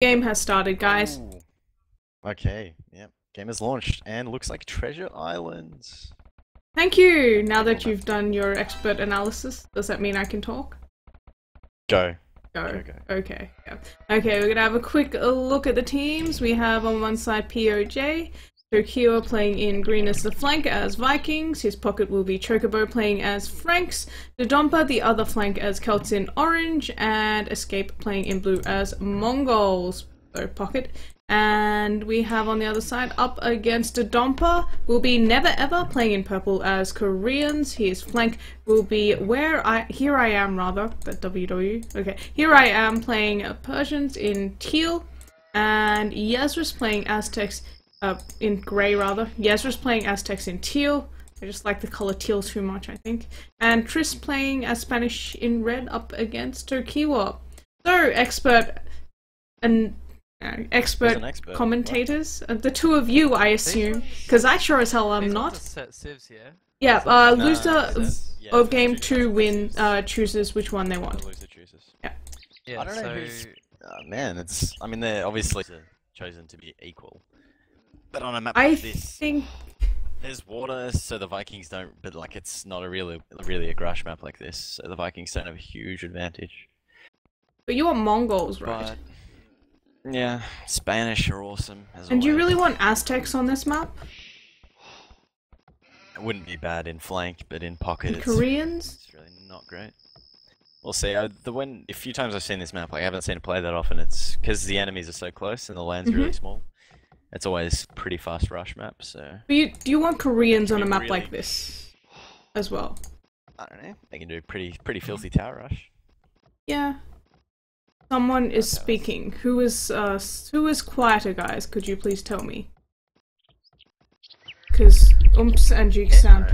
Game has started, guys. Ooh. Okay, yep. Game is launched and looks like Treasure Islands. Thank you! Now that you've done your expert analysis, does that mean I can talk? Go. Go. Okay. Yeah. Okay, we're gonna have a quick look at the teams. We have on one side PoJ, Tokyo playing in green as the flank as Vikings. His pocket will be Chocobo playing as Franks, Dodonpa the other flank as Celts in orange, and Escape playing in blue as Mongols. So pocket. And we have on the other side, up against Dodonpa, will be Never Ever playing in purple as Koreans. His flank will be Here I Am rather, that WW. Okay, Here I Am playing Persians in teal, and Yazris playing Aztecs in grey rather. Yazris playing Aztecs in teal. I just like the color teal too much, I think. And Tris playing as Spanish in red up against Tokiwa. So, expert commentators. The two of you, I assume. Because I sure as hell am not. Yeah, loser of game 2 chooses which one they want. Loser chooses. Yeah. I don't know who's... man, it's... I mean, they're obviously chosen to be equal. But on a map like this... There's water, so the Vikings don't... But, like, it's not a really a Grush map like this, so the Vikings don't have a huge advantage. But you want Mongols, right? But... yeah, Spanish are awesome as And do you always. really want Aztecs on this map? It wouldn't be bad in flank, but in pocket And Koreans? it's really not great. We'll see. The few times I've seen this map, like, I haven't seen it play that often. It's because the enemies are so close and the land's really small. It's always pretty fast rush map, so... But do you want Koreans on a map like this as well? I don't know. They can do pretty filthy tower rush. Yeah. Someone is speaking. Who is quieter, guys? Could you please tell me? Because Oomps and Jiggsy sound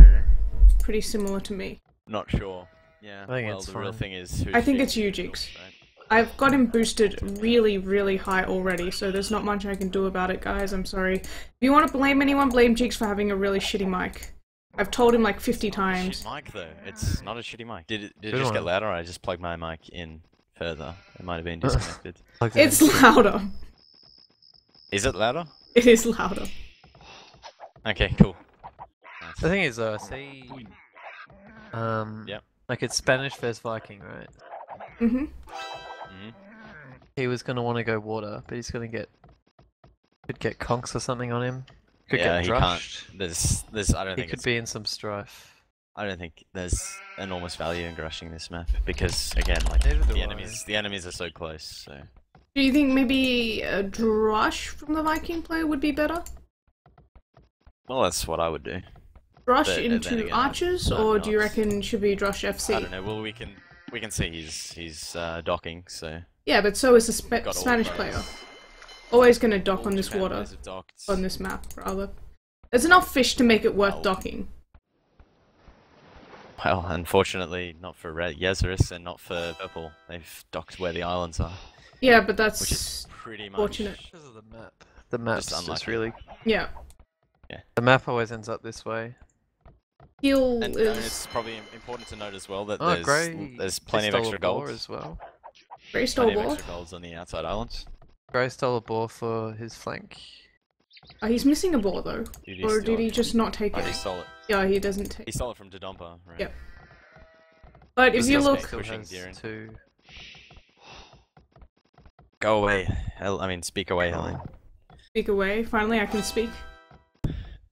pretty similar to me. Not sure. Yeah. I think well, it's the real fine. thing is I think it's you, Jiggs. Right? I've got him boosted really, really high already, so there's not much I can do about it, guys. I'm sorry. If you want to blame anyone, blame Jiggs for having a really shitty mic. I've told him like 50 times. Shit mic though. It's not a shitty mic. Did it just get louder? Or I just plugged my mic in further. It might have been disconnected. It's louder. Is it louder? It is louder. Okay, cool. Nice. The thing is, though, I see, like it's Spanish versus Viking, right? He was gonna want to go water, but he's gonna could get conks or something on him. Could Yeah, get he drushed. can't. I don't He think could be in some strife. I don't think there's enormous value in grushing this map because, again, like Neither do the enemies are so close. So. Do you think maybe a drush from the Viking player would be better? Well, that's what I would do. Drush But then into again, archers, I'm or do you not- reckon should be drush FC? I don't know. Well, we can see he's docking. So. Yeah, but so is the Got all Spanish those. player. Always gonna dock All on this Japan water, players have docked. on this map, rather. There's enough fish to make it worth docking. Well, unfortunately, not for Yazris and not for Purple. They've docked where the islands are, Yeah, but which that's is pretty much fortunate. Because of the map. The map's just unlucky. really... Yeah. The map always ends up this way. Heal And is it's probably important to note as well that Oh, there's plenty of extra gold gold as well. Grey Stole Plenty of War. extra golds on the outside islands. Grey stole a boar for his flank. He's missing a ball though. Or did he just not take Oh, it? he stole it. Yeah, he doesn't take He it. stole it from Dodonpa, right? Yep. But if Was you this look... guy- Still Pushing has Deering. 2. Go away. Speak away, Helen. Speak away. Finally, I can speak.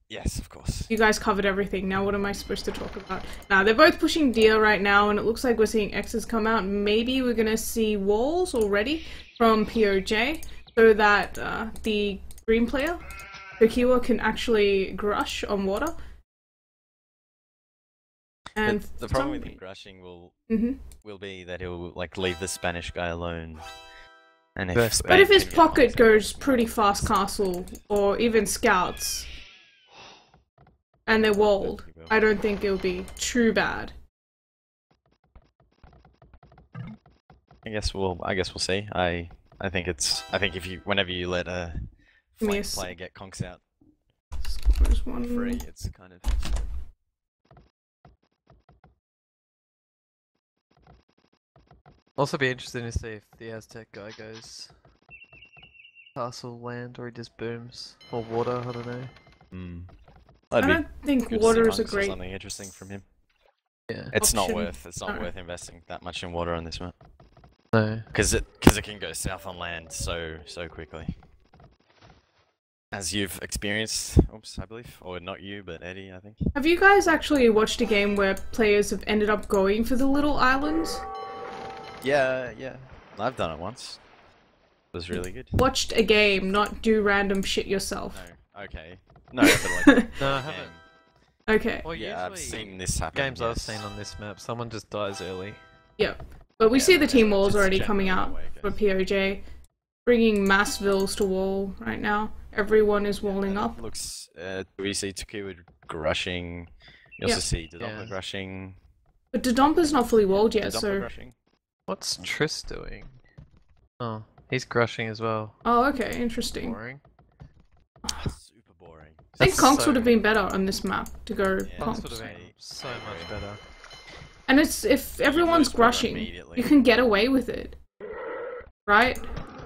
Yes, of course. You guys covered everything. Now what am I supposed to talk about? Now, they're both pushing deer right now, and it looks like we're seeing X's come out. Maybe we're gonna see walls already from PoJ, so that the green player, Tokiwa, can actually grush on water. And The problem with him grushing will be that he'll like leave the Spanish guy alone. And if But Spain But if his can get pocket points, goes pretty fast castle, or even scouts, and they're walled, I don't think it'll be too bad. I guess we'll see. I think whenever you let a Give me flank a player get conks out There's one. free, it's kind of... Also be interesting to see if the Aztec guy goes castle land, or he just booms. Or water, I don't know. I don't think water is a great... something interesting from him. Yeah. It's option. not worth investing that much in water on this map. No. Because it can go south on land so quickly. As you've experienced, oops, I believe, or not you, but Eddie, I think. Have you guys actually watched a game where players have ended up going for the little islands? Yeah. I've done it once. It was really good. Watched a game, not do random shit yourself. No, okay. No, but like... No, I haven't. Okay. Well, yeah, I've seen this happen. Games I've seen on this map, someone just dies early. Yep. But we see the team walls just already coming generally out the way it for goes. PoJ. Bringing mass vills to wall right now. Everyone is walling up. Looks, we see Tuku grushing. You also see Dodonpa grushing. But Dodompa's not fully walled yet, so... Grushing. What's Triss doing? Oh, he's grushing as well. Oh, okay, interesting. Boring. Super boring. I think Conks would have been better on this map to go Conks would Conks. have been so much better. And it's if everyone's lose water grushing, immediately. you can get away with it. Right?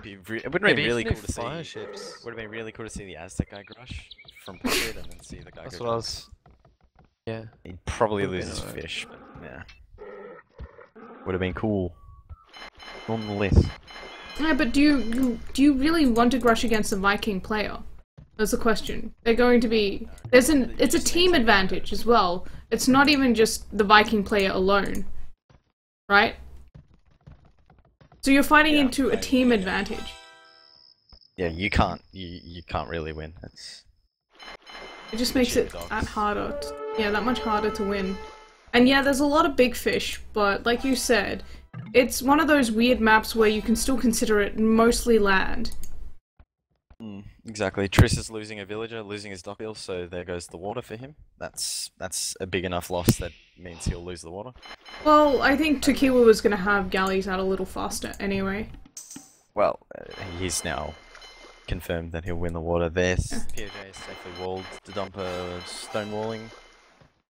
It would have been really cool to see. Fire ships. Would have been really cool to see the Aztec guy grush from Pocket and then see the guy That's go what I Conks. was... Yeah. He'd probably Would've lose his been alright. fish, but yeah. Would have been cool. Nonetheless. Yeah, but do you really want to grush against a Viking player? That's the question. They're going to be... It's a team advantage as well. It's not even just the Viking player alone. Right? So you're fighting into a team advantage. Yeah, you can't really win. It just makes it that harder. That much harder to win. And yeah, there's a lot of big fish, but like you said, it's one of those weird maps where you can still consider it mostly land. Exactly. Triss is losing a villager, losing his dock bill, so there goes the water for him. That's a big enough loss that means he'll lose the water. Well, I think Tokiwa was going to have galleys out a little faster anyway. Well, he's now confirmed that he'll win the water. There's PoJ is safely walled. Dodonpa stonewalling.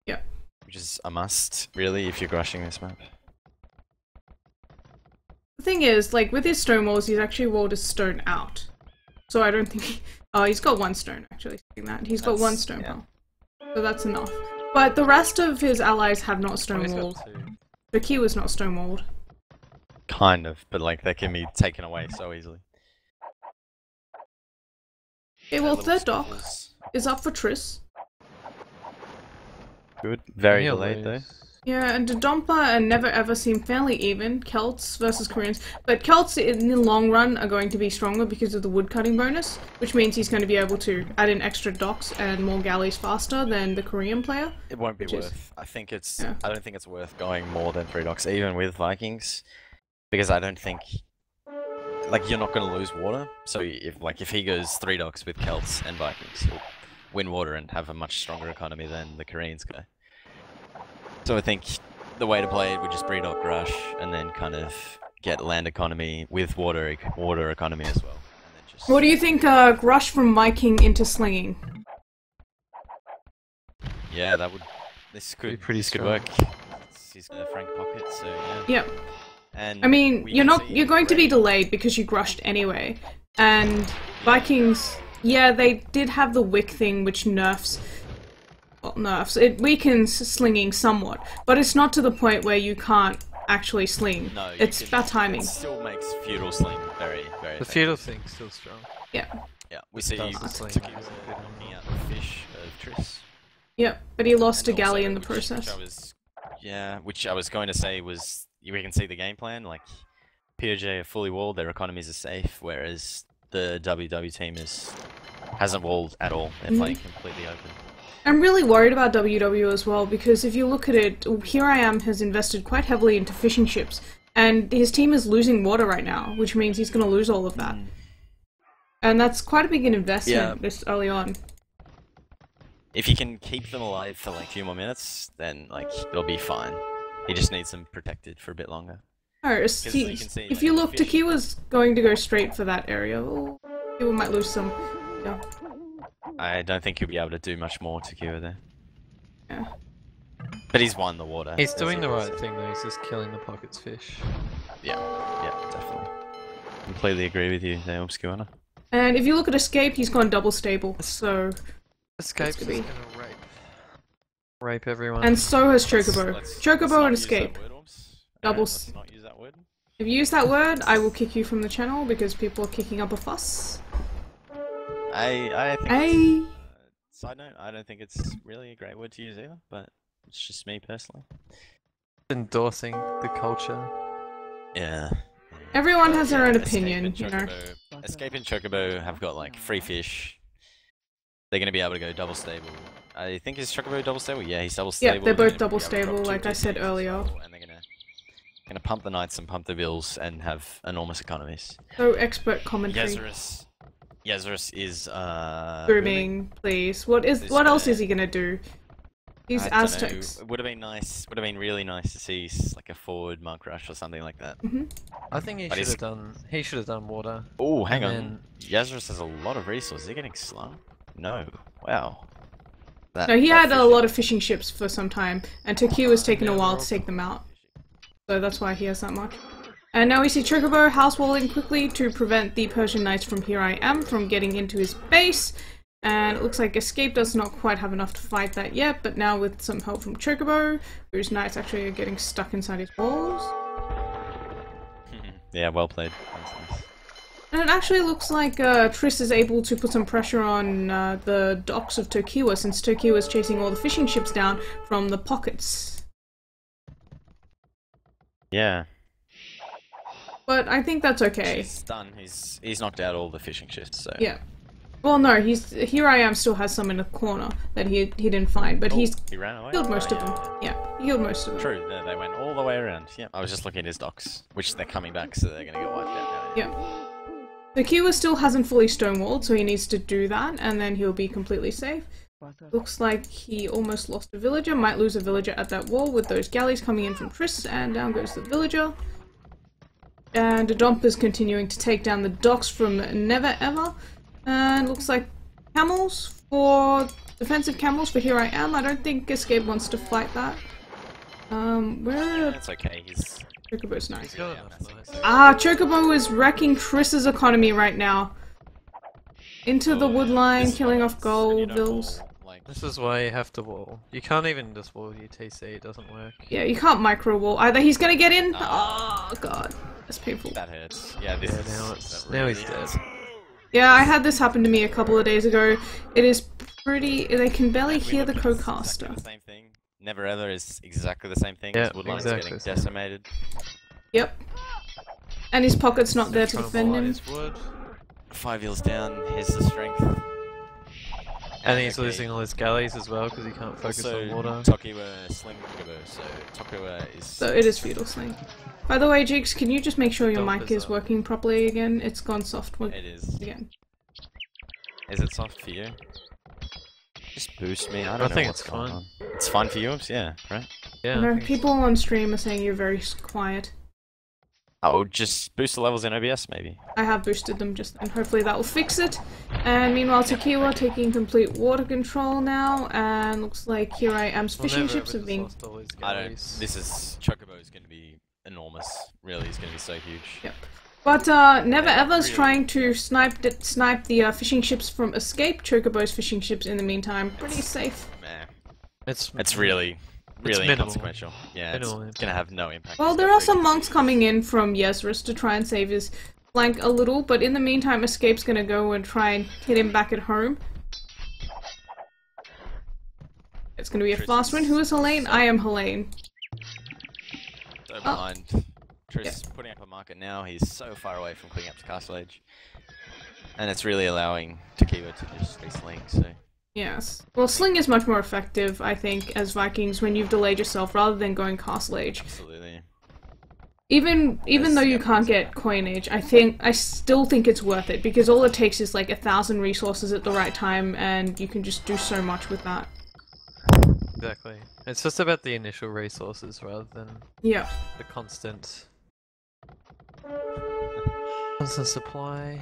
Yep. Which is a must, really, if you're grushing this map. The thing is, like, with his stone walls, he's actually walled his stone out. So I don't think... Oh, he's got one stone, actually, saying that. He's got one stone wall. So that's enough. But the rest of his allies have not stonewalled. Tokiwa's not stonewalled. Kind of, but like, they can be taken away so easily. Okay, well, third dock is up for Triss. Good. Very delayed, though. Yeah, and Dodonpa and Never Ever seem fairly even, Celts versus Koreans. But Celts in the long run are going to be stronger because of the woodcutting bonus, which means he's going to be able to add in extra docks and more galleys faster than the Korean player. It won't be worth. I think it's. I don't think it's worth going more than 3 docks, even with Vikings, because I don't think. Like, you're not going to lose water. So if he goes 3 docks with Celts and Vikings, he'll win water and have a much stronger economy than the Koreans go. So I think the way to play it would just breed dock rush and then kind of get land economy with water economy as well. And then just... What do you think rush from Viking into slinging? Yeah, this could work. He's got a frank pocket, so yeah. Yep. And I mean, you're going to be delayed because you grushed anyway. And Vikings, yeah, they did have the WiC thing which nerfs. Well, nerfs. It weakens slinging somewhat, but it's not to the point where you can't actually sling. No, it's about timing. It still makes feudal sling very, very The feudal thing's still strong. Yeah. Yeah, we see you knocking out the fish of Triss. Yep, but he lost a galley in the process. Which I was going to say was, we can see the game plan, like, PoJ are fully walled, their economies are safe, whereas the WW team hasn't walled at all. They're playing completely open. I'm really worried about WW as well, because if you look at it, Here I Am has invested quite heavily into fishing ships, and his team is losing water right now, which means he's going to lose all of that. And that's quite a big investment this early on. If he can keep them alive for like a few more minutes, then like it'll be fine. He just needs them protected for a bit longer. If you look, Tokiwa's going to go straight for that area. Oh, people might lose some. Yeah. I don't think he'll be able to do much more to Kiwa there. Yeah. But he's won the water. He's doing the right thing though, he's just killing the pocket's fish. Yeah, definitely. Completely agree with you there, Oomps. And if you look at Escape, he's gone double stable, so... Escape's just gonna rape everyone. And so has Chocobo. Chocobo and Escape. Double... Let's not use that word. If you use that word, I will kick you from the channel because people are kicking up a fuss. I think side note, I don't think it's really a great word to use either, but it's just me personally. Endorsing the culture. Yeah. Everyone has their own opinion, you know. Escape and Chocobo have got like free fish. They're gonna be able to go double stable. I think is Chocobo double stable? Yeah, he's double stable. Yeah, they're both double stable, like I said earlier. And they're gonna pump the knights and pump the bills and have enormous economies. So expert commentary. Yazarus is Grooming, please. What else is he gonna do? These Aztecs. It would have been nice. Would have been really nice to see like a forward monk rush or something like that. I think he should have done water. Oh, hang on. Yazarus has a lot of resources. Is he getting slung? No. Wow. No, he had a lot of fishing ships for some time, and Turkey was taking a while to take them out. So that's why he has that much. And now we see Chocobo housewalling quickly to prevent the Persian knights from Here I Am from getting into his base. And it looks like Escape does not quite have enough to fight that yet, but now with some help from Chocobo, whose knights actually are getting stuck inside his walls. Yeah, well played. And it actually looks like Triss is able to put some pressure on the docks of Tokiwa, since Tokiwa is chasing all the fishing ships down from the pockets. Yeah. But I think that's okay. He's done. He's knocked out all the fishing ships, so... Yeah. Well, no, Here I Am still has some in the corner that he didn't find, but he ran away? killed most of them. Yeah, he killed most of them. True, they went all the way around. Yeah, I was just looking at his docks, which they're coming back, so they're gonna get wiped out now. Yeah. Tokiwa still hasn't fully stonewalled, so he needs to do that, and then he'll be completely safe. Looks like he almost lost a villager, might lose a villager at that wall with those galleys coming in from Triss, and down goes the villager. And Domp is continuing to take down the docks from Never Ever. And looks like camels for defensive camels for Here I Am. I don't think Escape wants to fight that. Where? That's okay. Chocobo's nice. Ah, Chocobo is wrecking Triss's economy right now. Into the wood line, killing off gold bills. This is why you have to wall. You can't even just wall your TC. It doesn't work. Yeah, you can't micro wall either. He's gonna get in. Oh god, that's painful. That hurts. Yeah, now he's dead. Yeah, I had this happen to me a couple of days ago. It is pretty... They can barely hear the co-caster. Exactly the same thing. Never Ever is exactly the same thing. Yeah, his woodline's getting decimated. Yep. And his pocket's not there to defend him. 5 heals down, here's the strength. And he's losing all his galleys as well because he can't focus on water. Tokiwa sling Chocobo, so Tokiwa is... So it is feudal sling. By the way, Jigs, can you just make sure your mic is working properly again? It's gone soft. It is. Again. Is it soft for you? Just boost me. I don't know think what's it's going fine. on. It's fine for you, yeah, right? Yeah. No, people on stream are saying you're very quiet. Oh, just boost the levels in OBS, maybe. I have boosted them just then. Hopefully that will fix it. And meanwhile, Tokiwa taking complete water control now, and looks like Here I Am's fishing ships have been... This is... Chocobo is going to be enormous. Really, he's going to be so huge. Yep. But Never Ever's trying to snipe the fishing ships from Escape. Chocobo's fishing ships, in the meantime, pretty safe. Meh. It's really inconsequential. Yeah, it's gonna have no impact. Well, there are some monks coming in from Yazarus to try and save his flank a little, but in the meantime, Escape's gonna go and try and hit him back at home. It's gonna be a fast win. Who is Helene? I am Helene. So behind. Triss putting up a market now. He's so far away from cleaning up to Castle Age. And it's really allowing Tokiwa to just re-sling, so... Yes. Well, sling is much more effective, I think, as Vikings when you've delayed yourself rather than going Castle Age. Absolutely. Even though you can't get coinage, I still think it's worth it, because all it takes is like 1,000 resources at the right time, and you can just do so much with that. Exactly. It's just about the initial resources rather than the constant supply.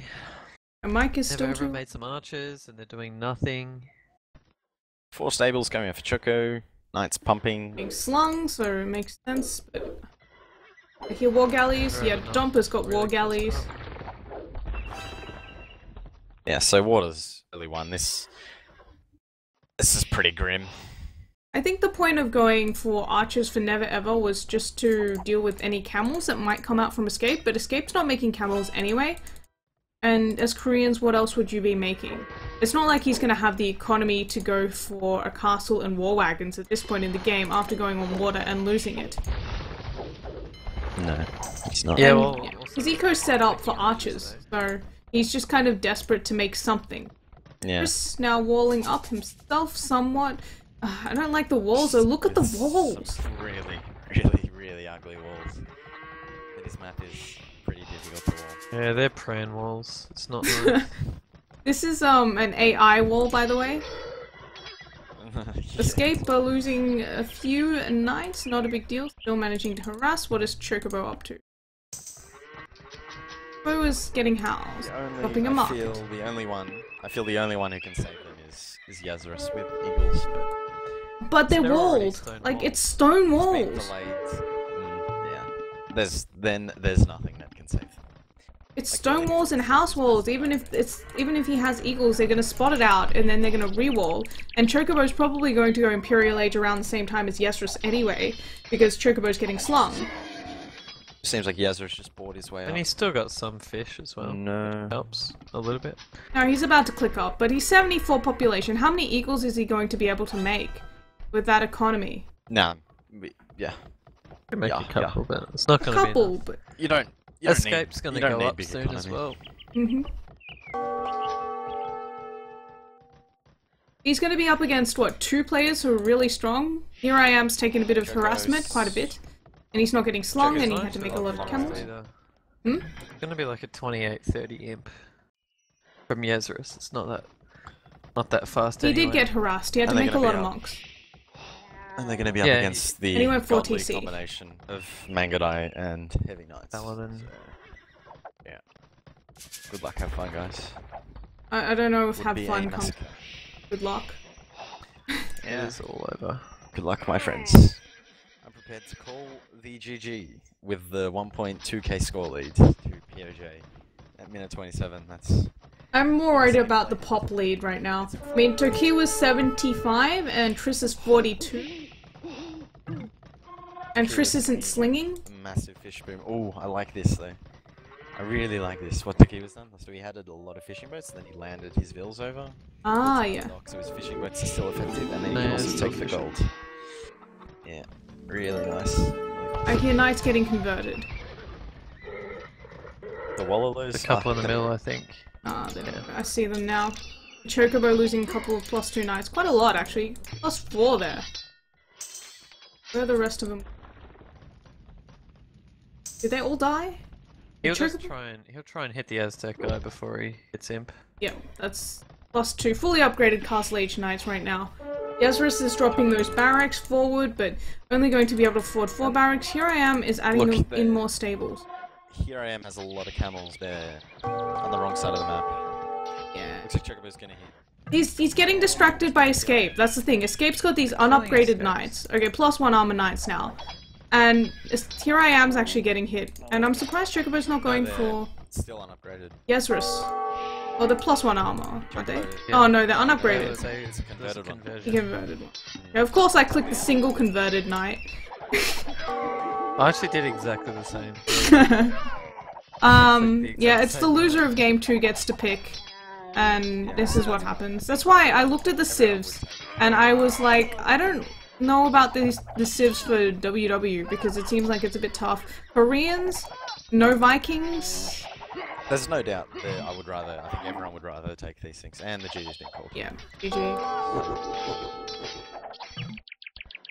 And Mike is still Never made some archers, and they're doing nothing. 4 stables going out for Choco. Knights pumping. Being slung, so it makes sense. But I hear war galleys. Yeah, Domper's got war galleys. Yeah, so water's really won. This is pretty grim. I think the point of going for archers for never ever was just to deal with any camels that might come out from escape, but escape's not making camels anyway. And as Koreans, what else would you be making? It's not like he's gonna have the economy to go for a castle and war wagons at this point in the game after going on water and losing it. No, he's not. Yeah, well, his eco's set up for archers, so he's just kind of desperate to make something. Yeah. Chris now walling up himself somewhat. I don't like the walls though, look at the walls! Really ugly walls. And this map is pretty difficult to wall. Yeah, they're pran walls. It's not nice. This is an AI wall, by the way. Yeah. Escape by losing a few knights, not a big deal. Still managing to harass. What is Chocobo up to? Chocobo is getting housed, dropping him up. I feel the only one who can save them is Yazarus with eagles. But they're walled. Like, it's stone walls. Yeah. There's nothing that can save them. It's stone walls and house walls. Even if he has eagles, they're gonna spot it out and then they're gonna re-wall. And Chocobo's probably going to go Imperial Age around the same time as Yazarus anyway, because Chocobo's getting slung. Seems like Yazarus just bored his way up. And he's still got some fish as well. No. Helps a little bit. No, he's about to click up, but he's 74 population. How many eagles is he going to be able to make with that economy? Nah. Yeah. You can make a couple, but it's not gonna be enough. But You don't Escape's gonna go up big soon economy. as well. He's going to be up against, what, 2 players who are really strong? Here I am's taking a bit of harassment, quite a bit. And he's not getting slung, and he had to make a lot of camels. It's gonna be like a 28-30 imp from Yazarus. It's not that fast He anyway. did get harassed, he had to make a lot of monks. And they're going to be up against the And he went 4 godly TC. combination of Mangadai and Heavy Knights. Paladin. So, yeah. Good luck, have fun, guys. I don't know if Would have be a fun comes massacre. with luck. Yeah. It's all over. Good luck, my friends. I'm prepared to call the GG with the 1.2k score lead to PoJ at minute 27. I'm more worried about the pop lead right now. I mean, Toki was 75 and Triss is 42. And Triss isn't slinging? Massive fish boom. Oh, I like this though. I really like this. What Toki was done. So he had a lot of fishing boats, and then he landed his vills over. Ah, yeah. So his fishing boats are still effective, and then No, he can also it's take still the gold. Yeah, really nice. I hear knights getting converted. The Wallalos. A couple in the middle, I think. Ah, there we go. I see them now. Chocobo losing a couple of +2 knights. Quite a lot, actually. +4 there. Where are the rest of them? Did they all die? He'll try and hit the Aztec guy before he hits imp. Yeah, that's +2. Fully upgraded Castle Age Knights right now. Yazarus is dropping those barracks forward, but only going to be able to afford 4 barracks. Here I am is adding them in more stables. Here I am has a lot of camels there on the wrong side of the map. Yeah. Looks like Chocobo's gonna hit. He's getting distracted by Escape. That's the thing. Escape's got these unupgraded knights. Okay, +1 armor knights now. And here I am's actually getting hit. And I'm surprised Chocobo's not going for Still unupgraded. Yazarus. Oh, they're +1 armor, aren't they? Yeah. Oh no, they're unupgraded. It's a converted one. He converted one. Now, of course I clicked the single converted knight. I actually did exactly the same. Yeah, it's the loser of game 2 gets to pick. And this is what happens. That's why I looked at the civs, and I was like, I don't know about the civs for WW, because it seems like it's a bit tough. Koreans? No Vikings? There's no doubt that I think everyone would rather take these things, and the GG's been called. Yeah, GG.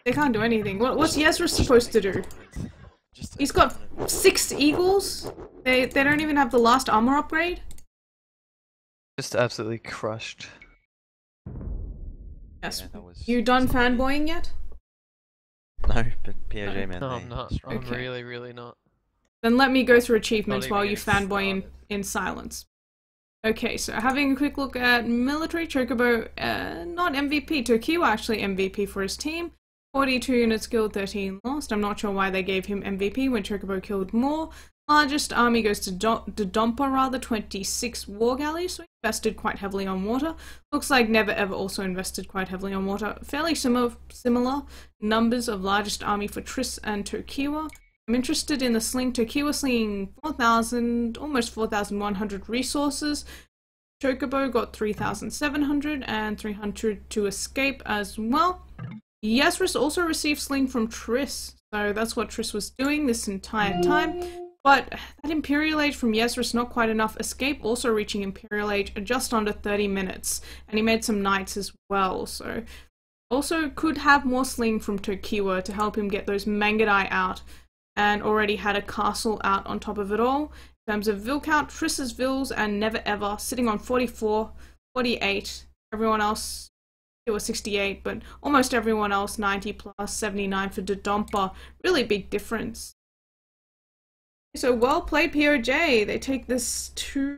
They can't do anything. What's Yazarus supposed to do? He's got 6 eagles? They don't even have the last armor upgrade? Just absolutely crushed. Yes. Yeah, You done fanboying yet? No, but PoJ man. No, I'm not. Strong. I'm really not. Then let me go through achievements Not while even you fanboy in silence. Okay, so having a quick look at military, Chocobo, not MVP, Tokyo actually MVP for his team. 42 units killed, 13 lost. I'm not sure why they gave him MVP when Chocobo killed more. Largest army goes to Dompa, rather, 26 war galleys, so he invested quite heavily on water. Looks like Never Ever also invested quite heavily on water. Fairly similar numbers of largest army for Triss and Tokiwa. I'm interested in the sling. Tokiwa slinging 4,000, almost 4,100 resources. Chocobo got 3,700 and 300 to escape as well. Yezris also received sling from Triss, so that's what Triss was doing this entire time. But that Imperial Age from Yezris, not quite enough. Escape also reaching Imperial Age at just under 30 minutes. And he made some knights as well, so... Also could have more sling from Tokiwa to help him get those Mangadai out. And already had a castle out on top of it all. In terms of Vil count, Triss's Vils and Never Ever sitting on 44, 48. Everyone else, it was 68, but almost everyone else 90 plus, 79 for Dodonpa. Really big difference. So well played, PoJ. They take this 2-1.